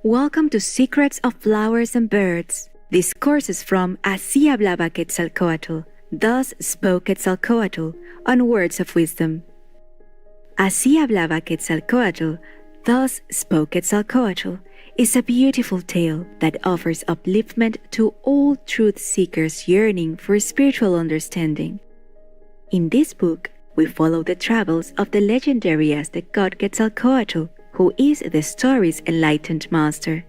Welcome to Secrets of Flowers and Birds. Discourses from Así Hablaba Quetzalcóatl. Thus spoke Quetzalcóatl on words of wisdom. Así Hablaba Quetzalcóatl. Thus spoke Quetzalcóatl is a beautiful tale that offers upliftment to all truth seekers yearning for spiritual understanding. In this book, we follow the travels of the legendary Aztec god Quetzalcóatl, who is the story's enlightened master.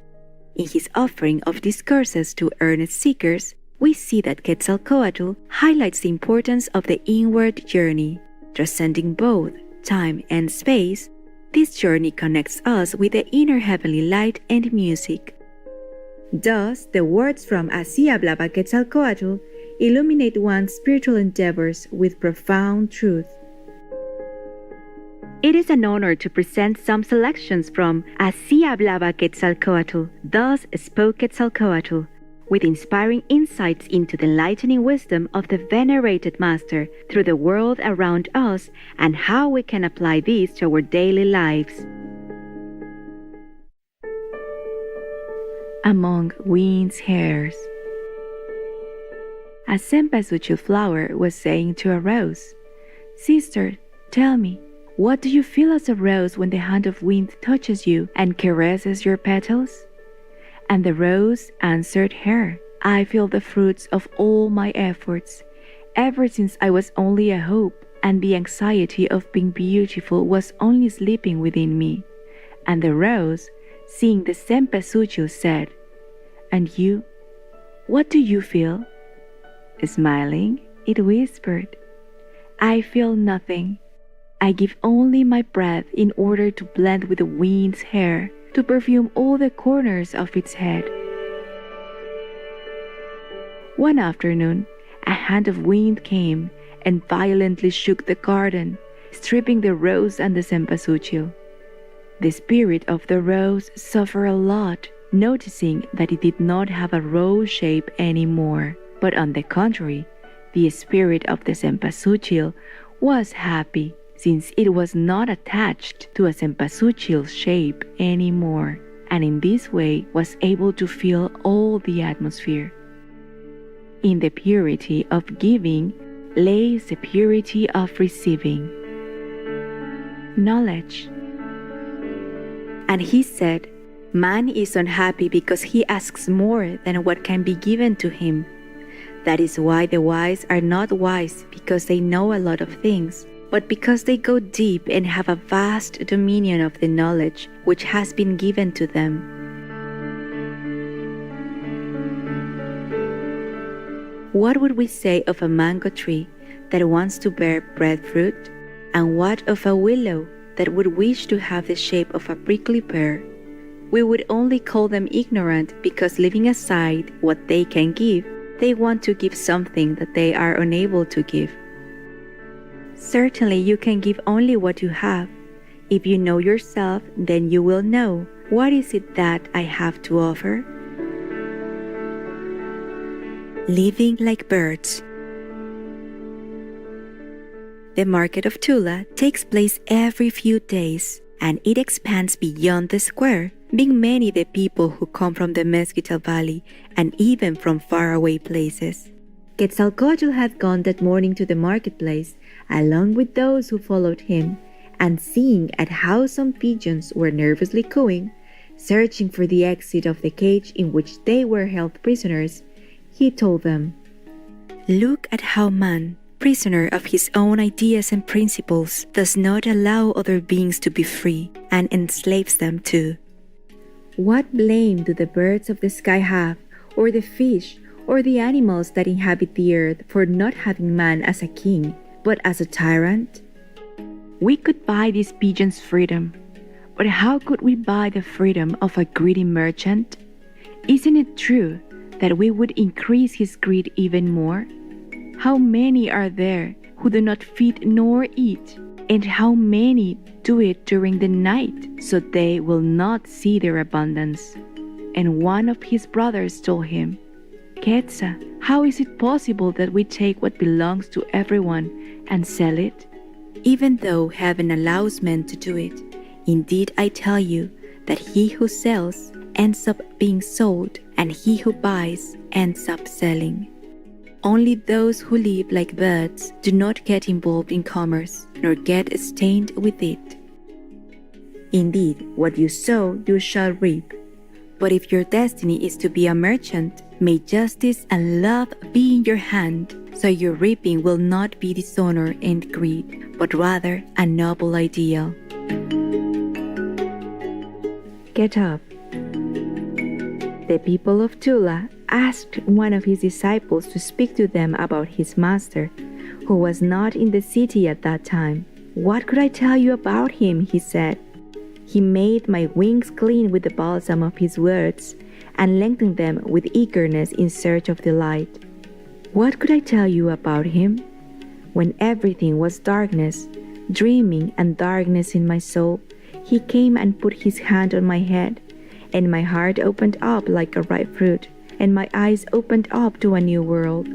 In his offering of discourses to earnest seekers, we see that Quetzalcóatl highlights the importance of the inward journey. Transcending both time and space, this journey connects us with the inner heavenly light and music. Thus, the words from Así Hablaba Quetzalcóatl illuminate one's spiritual endeavors with profound truth. It is an honor to present some selections from Así Hablaba Quetzalcóatl, Thus Spoke Quetzalcóatl, with inspiring insights into the enlightening wisdom of the venerated master through the world around us and how we can apply these to our daily lives. Among Wind's Hairs. A cempasúchil flower was saying to a rose, "Sister, tell me, what do you feel as a rose when the hand of wind touches you and caresses your petals?" And the rose answered her, "I feel the fruits of all my efforts, ever since I was only a hope, and the anxiety of being beautiful was only sleeping within me." And the rose, seeing the cempasúchil, said, "And you, what do you feel?" Smiling, it whispered, "I feel nothing. I give only my breath in order to blend with the wind's hair, to perfume all the corners of its head." One afternoon, a hand of wind came and violently shook the garden, stripping the rose and the cempasúchil. The spirit of the rose suffered a lot, noticing that it did not have a rose shape anymore, but on the contrary, the spirit of the cempasúchil was happy, since it was not attached to a cempasúchil shape anymore, and in this way was able to feel all the atmosphere. In the purity of giving lays the purity of receiving. Knowledge. And he said, "Man is unhappy because he asks more than what can be given to him. That is why the wise are not wise because they know a lot of things, but because they go deep and have a vast dominion of the knowledge which has been given to them." What would we say of a mango tree that wants to bear breadfruit? And what of a willow that would wish to have the shape of a prickly pear? We would only call them ignorant because, leaving aside what they can give, they want to give something that they are unable to give. Certainly you can give only what you have. If you know yourself, then you will know, what is it that I have to offer? Living like birds. The market of Tula takes place every few days, and it expands beyond the square, being many the people who come from the Mezquital Valley and even from faraway places. Quetzalcóatl had gone that morning to the marketplace, along with those who followed him, and seeing at how some pigeons were nervously cooing, searching for the exit of the cage in which they were held prisoners, he told them, "Look at how man, prisoner of his own ideas and principles, does not allow other beings to be free and enslaves them too. What blame do the birds of the sky have, or the fish, or the animals that inhabit the earth for not having man as a king, but as a tyrant? We could buy these pigeons' freedom, but how could we buy the freedom of a greedy merchant? Isn't it true that we would increase his greed even more? How many are there who do not feed nor eat, and how many do it during the night, so they will not see their abundance?" And one of his brothers told him, "Quetzal, how is it possible that we take what belongs to everyone and sell it? Even though heaven allows men to do it, indeed I tell you that he who sells ends up being sold, and he who buys ends up selling. Only those who live like birds do not get involved in commerce, nor get stained with it. Indeed, what you sow, you shall reap. But if your destiny is to be a merchant, may justice and love be in your hand, so your reaping will not be dishonor and greed, but rather a noble ideal. Get up. The people of Tula asked one of his disciples to speak to them about his master, who was not in the city at that time. "What could I tell you about him?" he said. "He made my wings clean with the balsam of his words, and lengthened them with eagerness in search of delight." What could I tell you about him? When everything was darkness, dreaming and darkness in my soul, he came and put his hand on my head, and my heart opened up like a ripe fruit, and my eyes opened up to a new world.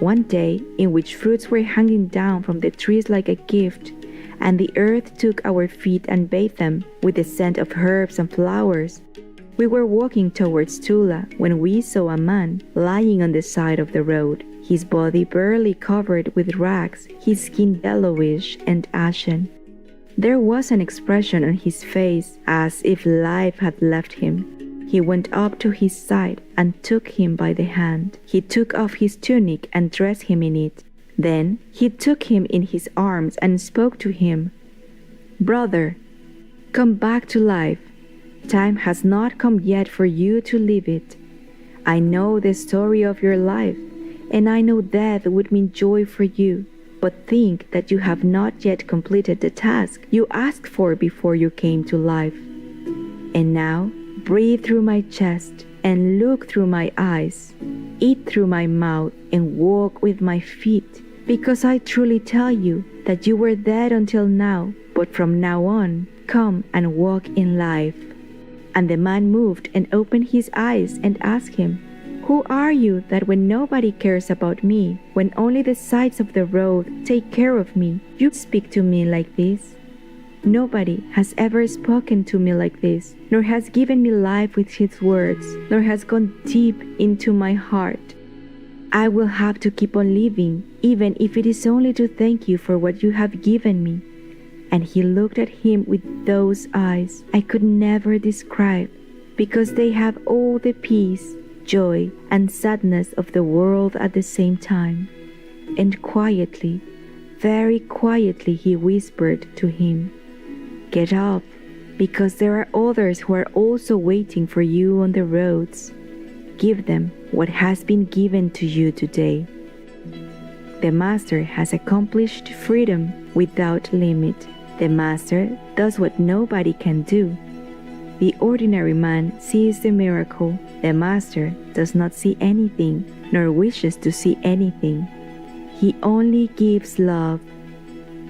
One day, in which fruits were hanging down from the trees like a gift, and the earth took our feet and bathed them with the scent of herbs and flowers, we were walking towards Tula when we saw a man lying on the side of the road, his body barely covered with rags, his skin yellowish and ashen. There was an expression on his face as if life had left him. He went up to his side and took him by the hand. He took off his tunic and dressed him in it. Then he took him in his arms and spoke to him. "Brother, come back to life. Time has not come yet for you to live it. I know the story of your life, and I know death would mean joy for you. But think that you have not yet completed the task you asked for before you came to life. And now, breathe through my chest and look through my eyes, eat through my mouth and walk with my feet, because I truly tell you that you were dead until now, but from now on, come and walk in life." And the man moved and opened his eyes and asked him, "Who are you that when nobody cares about me, when only the sides of the road take care of me, you speak to me like this?" Nobody has ever spoken to me like this, nor has given me life with his words, nor has gone deep into my heart. I will have to keep on living, even if it is only to thank you for what you have given me. And he looked at him with those eyes I could never describe, because they have all the peace, joy, and sadness of the world at the same time. And quietly, very quietly, he whispered to him, "Get up, because there are others who are also waiting for you on the roads. Give them what has been given to you today." The Master has accomplished freedom without limit. The Master does what nobody can do. The ordinary man sees the miracle. The Master does not see anything, nor wishes to see anything. He only gives love.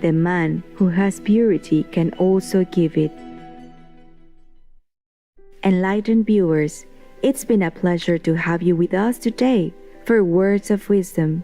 The man who has purity can also give it. Enlightened viewers, it's been a pleasure to have you with us today for words of wisdom.